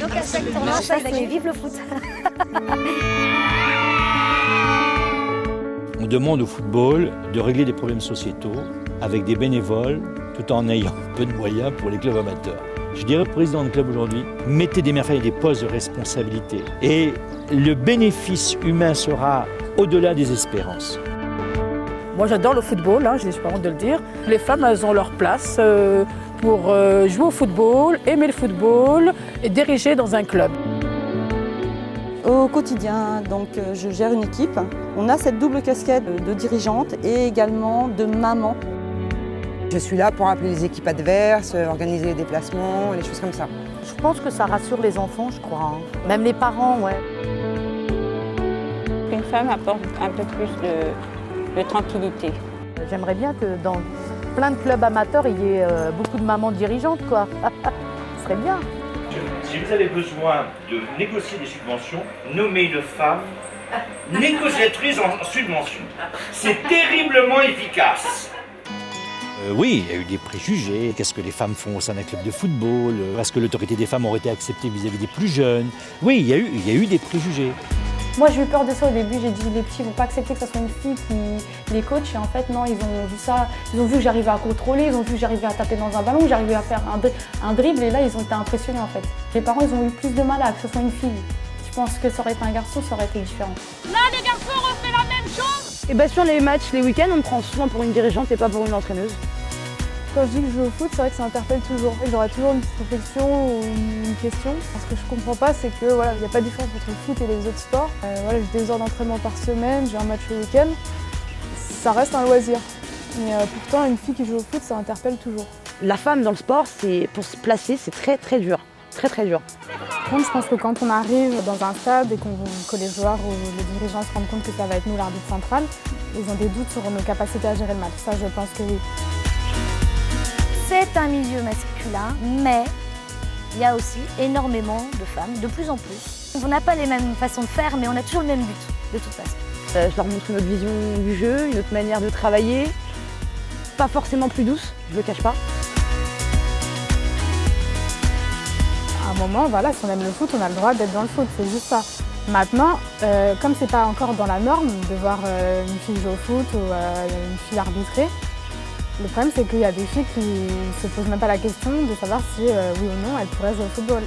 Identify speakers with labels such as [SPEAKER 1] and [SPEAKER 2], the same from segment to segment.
[SPEAKER 1] Donc à chaque tournoi, ça fait vive le foot.
[SPEAKER 2] On demande au football de régler des problèmes sociétaux avec des bénévoles tout en ayant peu de moyens pour les clubs amateurs. Je dirais, président de club aujourd'hui, mettez des mères et des postes de responsabilité et le bénéfice humain sera au-delà des espérances.
[SPEAKER 3] Moi j'adore le football, je n'ai pas honte de le dire. Les femmes, elles ont leur place pour jouer au football, aimer le football et diriger dans un club.
[SPEAKER 4] Au quotidien, donc, je gère une équipe. On a cette double casquette de dirigeante et également de maman.
[SPEAKER 5] Je suis là pour appeler les équipes adverses, organiser les déplacements, les choses comme ça.
[SPEAKER 6] Je pense que ça rassure les enfants, je crois. Même les parents, ouais.
[SPEAKER 7] Une femme apporte un peu plus de tranquillité.
[SPEAKER 6] J'aimerais bien que dans plein de clubs amateurs, il y ait beaucoup de mamans dirigeantes, quoi. Ce serait bien.
[SPEAKER 2] Si vous avez besoin de négocier des subventions, nommez une femme négociatrice en subvention. C'est terriblement efficace. Oui, il y a eu des préjugés. Qu'est-ce que les femmes font au sein d'un club de football? Est-ce que l'autorité des femmes aurait été acceptée vis-à-vis des plus jeunes? Oui, il y a eu des préjugés.
[SPEAKER 8] Moi, j'ai eu peur de ça au début. J'ai dit, les petits ne vont pas accepter que ce soit une fille qui les coach. Et en fait, non, ils ont vu ça. Ils ont vu que j'arrivais à contrôler, ils ont vu que j'arrivais à taper dans un ballon, que j'arrivais à faire un dribble. Et là, ils ont été impressionnés, en fait. Les parents, ils ont eu plus de mal à que ce soit une fille. Je pense que ça aurait été un garçon, ça aurait été différent.
[SPEAKER 9] Là, les garçons, on refait la même chose.
[SPEAKER 10] Et sur les matchs, les week-ends, on me prend souvent pour une dirigeante et pas pour une entraîneuse.
[SPEAKER 8] Quand je dis que je joue au foot, c'est vrai que ça interpelle toujours. J'aurai toujours une petite réflexion ou une question. Ce que je comprends pas, c'est que il n'y a pas de différence entre le foot et les autres sports. J'ai 2 heures d'entraînement par semaine, j'ai un match le week-end. Ça reste un loisir. Mais pourtant, une fille qui joue au foot, ça interpelle toujours.
[SPEAKER 10] La femme dans le sport, pour se placer, c'est très très dur. Très très dur.
[SPEAKER 8] Par contre, je pense que quand on arrive dans un stade et que les joueurs ou les dirigeants se rendent compte que ça va être nous l'arbitre central, ils ont des doutes sur nos capacités à gérer le match. Ça, je pense que oui.
[SPEAKER 1] C'est un milieu masculin, mais il y a aussi énormément de femmes, de plus en plus. On n'a pas les mêmes façons de faire, mais on a toujours le même but, de toute façon.
[SPEAKER 10] Je leur montre une autre vision du jeu, une autre manière de travailler. Pas forcément plus douce, je le cache pas.
[SPEAKER 8] À un moment, si on aime le foot, on a le droit d'être dans le foot, c'est juste ça. Maintenant, comme c'est pas encore dans la norme de voir une fille jouer au foot ou une fille arbitrer, le problème, c'est qu'il y a des filles qui ne se posent même pas la question de savoir si, oui ou non, elles pourraient jouer au football.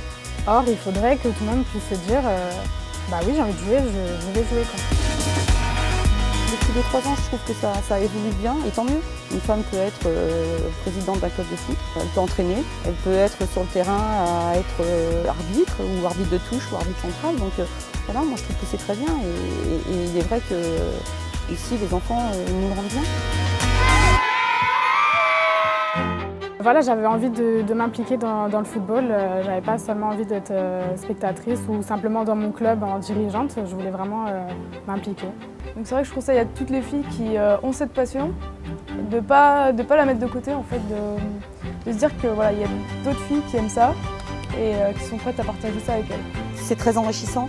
[SPEAKER 8] Or, il faudrait que tout le monde puisse se dire oui, j'ai envie de jouer, je vais jouer.
[SPEAKER 4] Depuis 2-3 ans, je trouve que ça évolue bien, et tant mieux. Une femme peut être présidente d'un club de foot, elle peut entraîner, elle peut être sur le terrain à être arbitre, ou arbitre de touche, ou arbitre central. Donc moi je trouve que c'est très bien, et il est vrai que ici, les enfants nous rendent bien.
[SPEAKER 8] J'avais envie de m'impliquer dans le football. J'avais pas seulement envie d'être spectatrice ou simplement dans mon club en dirigeante. Je voulais vraiment m'impliquer.
[SPEAKER 11] Donc c'est vrai que je conseille à toutes les filles qui ont cette passion de pas la mettre de côté, en fait, de se dire que il y a d'autres filles qui aiment ça et qui sont prêtes à partager ça avec elles.
[SPEAKER 4] C'est très enrichissant.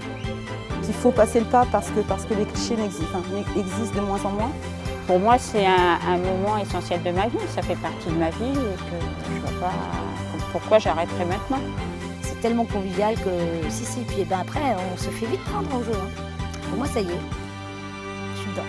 [SPEAKER 4] Il faut passer le pas parce que les clichés existent de moins en moins.
[SPEAKER 7] Pour moi, c'est un moment essentiel de ma vie. Ça fait partie de ma vie et que je ne vois pas pourquoi j'arrêterais maintenant.
[SPEAKER 1] C'est tellement convivial que puis après, on se fait vite prendre au jeu. Pour moi, ça y est, je suis dedans.